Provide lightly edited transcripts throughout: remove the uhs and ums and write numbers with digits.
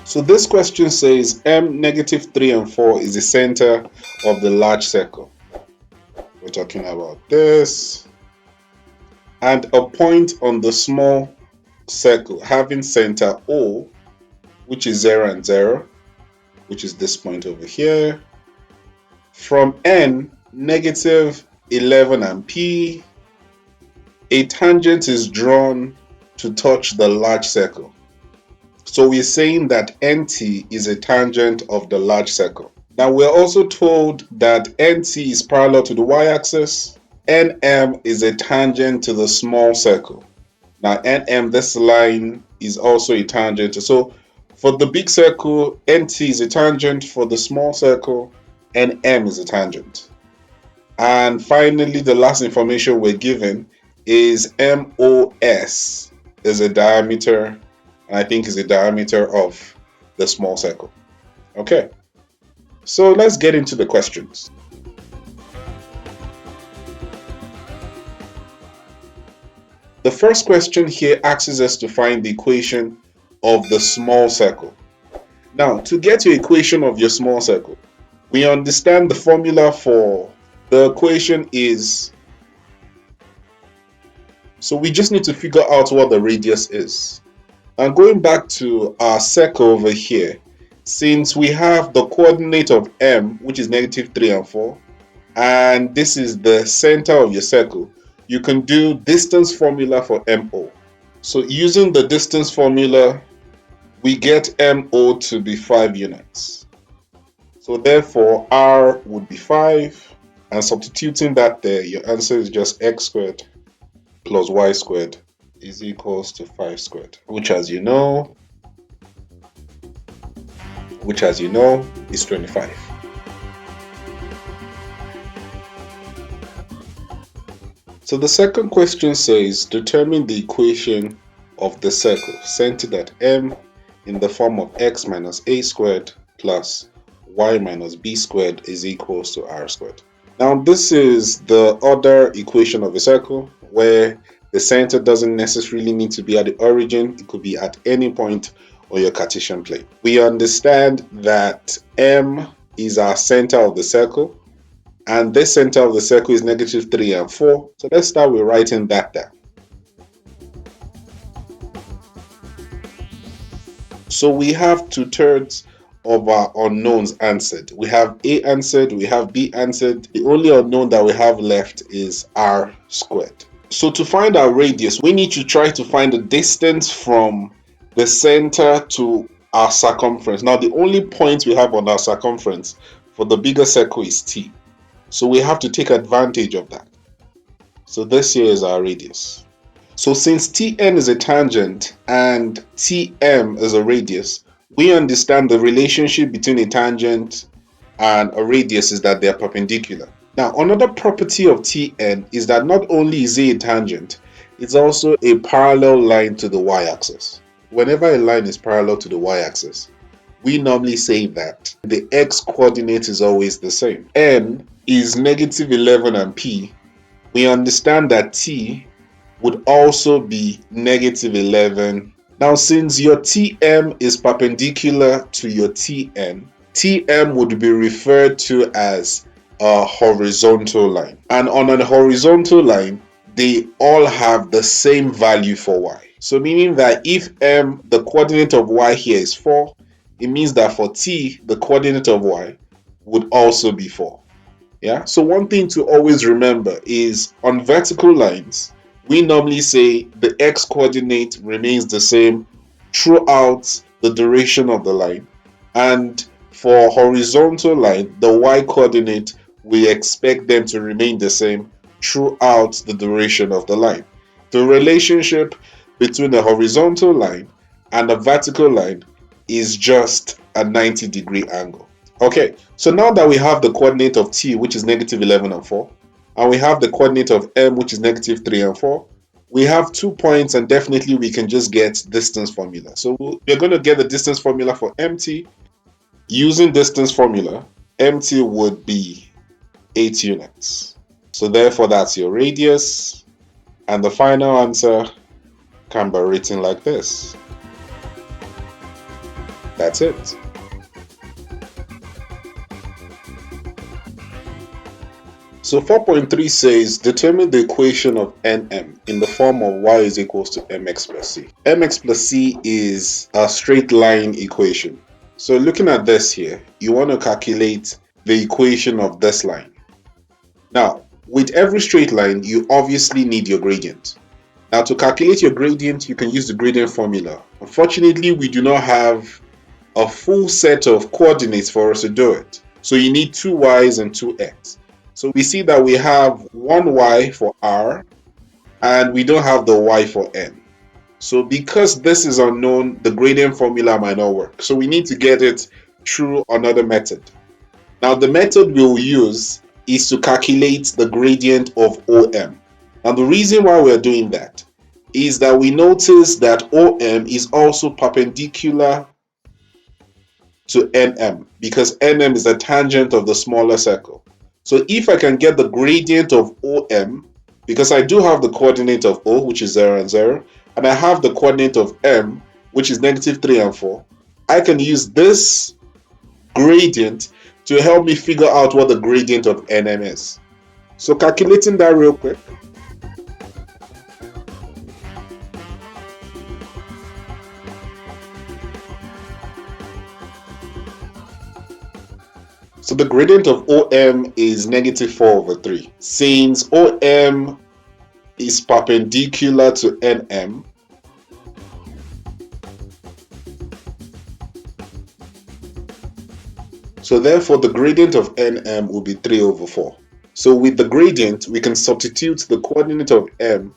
So this question says m negative 3 and 4 is the center of the large circle. We're talking about this. And a point on the small circle having center O, which is 0 and 0, which is this point over here. From n, negative 11 and p, a tangent is drawn to touch the large circle. So we're saying that NT is a tangent of the large circle. Now we're also told that NT is parallel to the y-axis. NM is a tangent to the small circle. Now NM, this line, is also a tangent. So for the big circle, NT is a tangent. For the small circle, NM is a tangent. And finally, the last information we're given is MOS is a diameter, and I think is the diameter of the small circle. Okay, so let's get into the questions. The first question here asks us to find the equation of the small circle. Now, to get your equation of your small circle, we understand the formula for the equation is, so we just need to figure out what the radius is. And going back to our circle over here, since we have the coordinate of m, which is negative 3 and 4, and this is the center of your circle, you can do distance formula for MO. So using the distance formula, we get MO to be 5 units. So therefore, R would be 5, and substituting that there, your answer is just x squared plus y squared is equals to 5 squared, which as you know is 25. So the second question says determine the equation of the circle centered at M in the form of x minus a squared plus y minus b squared is equals to r squared. Now this is the other equation of a circle where the center doesn't necessarily need to be at the origin. It could be at any point on your Cartesian plane. We understand that M is our center of the circle, and this center of the circle is negative 3 and 4. So let's start with writing that down. So we have 2/3 of our unknowns answered. We have A answered, we have B answered. The only unknown that we have left is R squared. So to find our radius, we need to try to find the distance from the center to our circumference. Now the only point we have on our circumference for the bigger circle is T. So we have to take advantage of that. So this here is our radius. So since Tn is a tangent and Tm is a radius, we understand the relationship between a tangent and a radius is that they are perpendicular. Now, another property of Tn is that not only is it a tangent, it's also a parallel line to the y-axis. Whenever a line is parallel to the y-axis, we normally say that the x-coordinate is always the same. N is negative 11 and p. We understand that T would also be negative 11. Now, since your Tm is perpendicular to your Tn, Tm would be referred to as a horizontal line. And on a horizontal line, they all have the same value for y. So meaning that if m, the coordinate of y here is 4, it means that for t, the coordinate of y would also be 4. Yeah. So one thing to always remember is on vertical lines, we normally say the x coordinate remains the same throughout the duration of the line. And for horizontal line, the y coordinate, we expect them to remain the same throughout the duration of the line. The relationship between a horizontal line and a vertical line is just a 90-degree angle. Okay, so now that we have the coordinate of t, which is negative 11 and 4, and we have the coordinate of m, which is negative 3 and 4, we have 2 points, and definitely we can just get distance formula. So we're going to get the distance formula for mt. Using distance formula, empty would be 8 units. So therefore that's your radius, and the final answer can be written like this. That's it. So 4.3 says determine the equation of nm in the form of y is equals to mx plus c. Mx plus c is a straight line equation. So looking at this here, you want to calculate the equation of this line. Now, with every straight line, you obviously need your gradient. Now, to calculate your gradient, you can use the gradient formula. Unfortunately, we do not have a full set of coordinates for us to do it. So you need 2 y's and 2 x. So we see that we have 1 y for r, and we don't have the y for n. So because this is unknown, the gradient formula might not work. So we need to get it through another method. Now the method we'll use is to calculate the gradient of OM. Now the reason why we're doing that is that we notice that OM is also perpendicular to NM because NM is the tangent of the smaller circle. So if I can get the gradient of OM, because I do have the coordinate of O, which is 0 and 0, and I have the coordinate of M, which is -3 and 4, I can use this gradient to help me figure out what the gradient of NM is. So calculating that real quick. So the gradient of OM is -4/3. Since OM is perpendicular to NM, so therefore the gradient of NM will be 3/4. So with the gradient, we can substitute the coordinate of M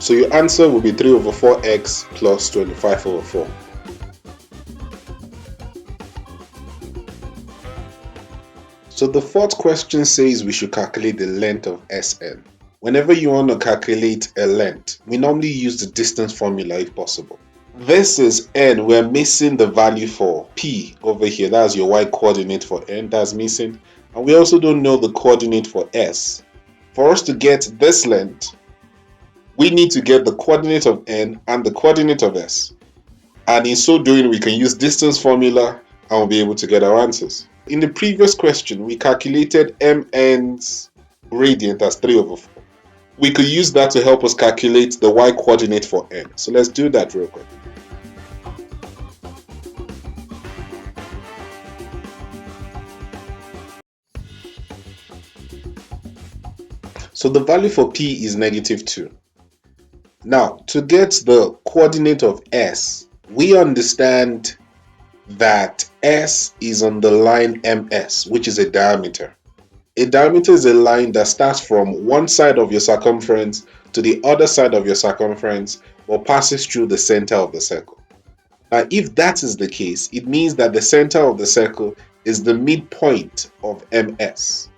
So your answer will be 3/4x plus 25/4. So the fourth question says we should calculate the length of Sn. Whenever you want to calculate a length, we normally use the distance formula if possible. This is n, we're missing the value for p over here. That's your y coordinate for n, that's missing. And we also don't know the coordinate for s. For us to get this length, we need to get the coordinate of n and the coordinate of s. And in so doing, we can use distance formula and we'll be able to get our answers. In the previous question, we calculated mn's gradient as 3/4. We could use that to help us calculate the y coordinate for n. So let's do that real quick. So the value for p is -2. Now, to get the coordinate of s, we understand that s is on the line ms, which is a diameter. A diameter is a line that starts from one side of your circumference to the other side of your circumference or passes through the center of the circle. Now, if that is the case, it means that the center of the circle is the midpoint of ms.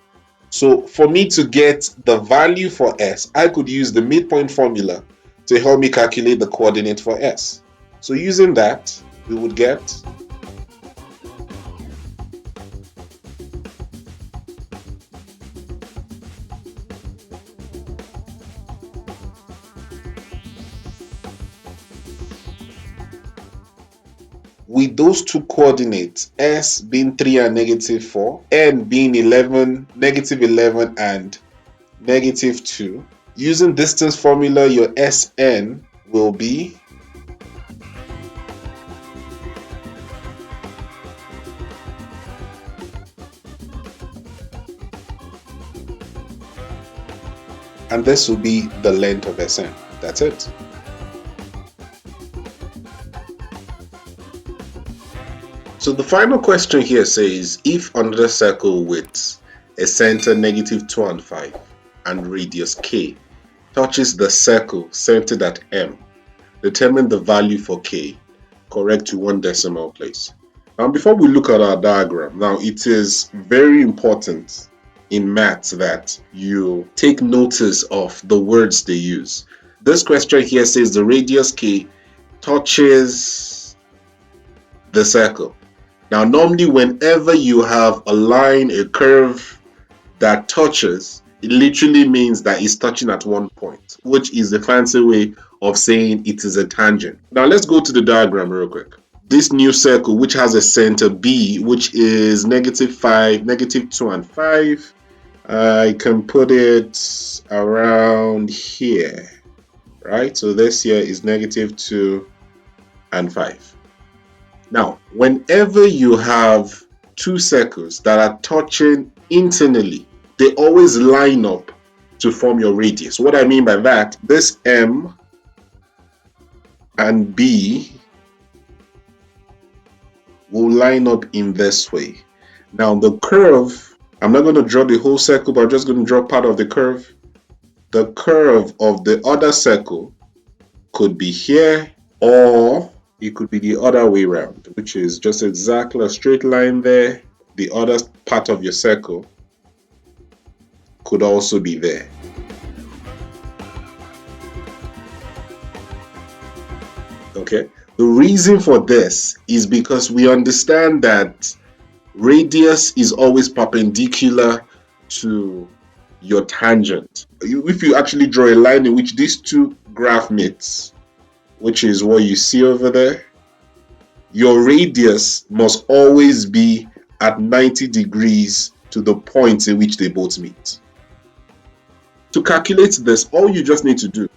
So for me to get the value for s, I could use the midpoint formula to help me calculate the coordinate for s. So using that, we would get with those two coordinates, s being 3 and -4, n being 11, -11 and -2, using distance formula, your Sn will be and this will be the length of Sn. That's it. So the final question here says, if another circle with a center -2 and 5 and radius k touches the circle centered at M, determine the value for k, correct to 1 decimal place. Now, before we look at our diagram, now it is very important in maths that you take notice of the words they use. This question here says the radius k touches the circle. Now, normally, whenever you have a line, a curve that touches, it literally means that it's touching at one point, which is the fancy way of saying it is a tangent. Now, let's go to the diagram real quick. This new circle, which has a center B, which is -5, -2, and 5, I can put it around here, right? So this here is -2 and 5. Now, whenever you have two circles that are touching internally, they always line up to form your radius. What I mean by that, this M and B will line up in this way. Now, the curve, I'm not going to draw the whole circle, but I'm just going to draw part of the curve. The curve of the other circle could be here, or it could be the other way around, which is just exactly a straight line there. The other part of your circle could also be there. Okay, the reason for this is because we understand that radius is always perpendicular to your tangent. If you actually draw a line in which these two graph meets, which is what you see over there, your radius must always be at 90 degrees to the point in which they both meet. To calculate this, all you just need to do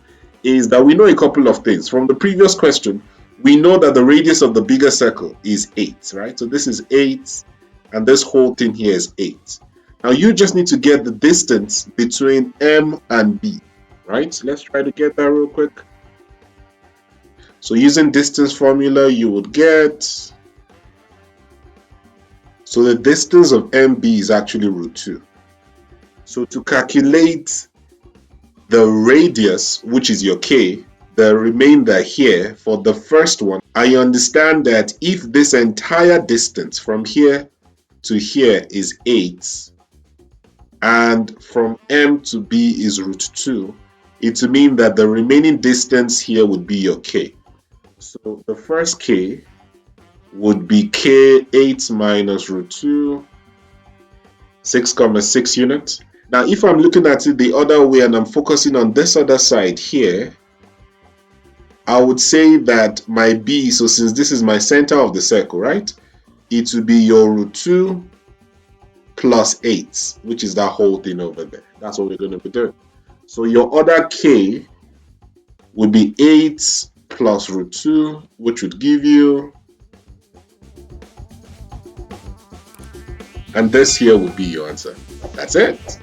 is that we know a couple of things. From the previous question, we know that the radius of the bigger circle is 8, right? So this is 8, and this whole thing here is 8. Now you just need to get the distance between M and B, right? Let's try to get that real quick. So using distance formula, you would get, so the distance of MB is actually √2. So to calculate the radius, which is your K, the remainder here for the first one, I understand that if this entire distance from here to here is 8, and from M to B is √2, it will mean that the remaining distance here would be your K. So the first K would be K 8 minus √2, 6,6 units. Now, if I'm looking at it the other way and I'm focusing on this other side here, I would say that my B, so since this is my center of the circle, right, it would be your √2 plus 8, which is that whole thing over there. That's what we're going to be doing. So your other K would be 8 plus √2, which would give you, and this here would be your answer. That's it.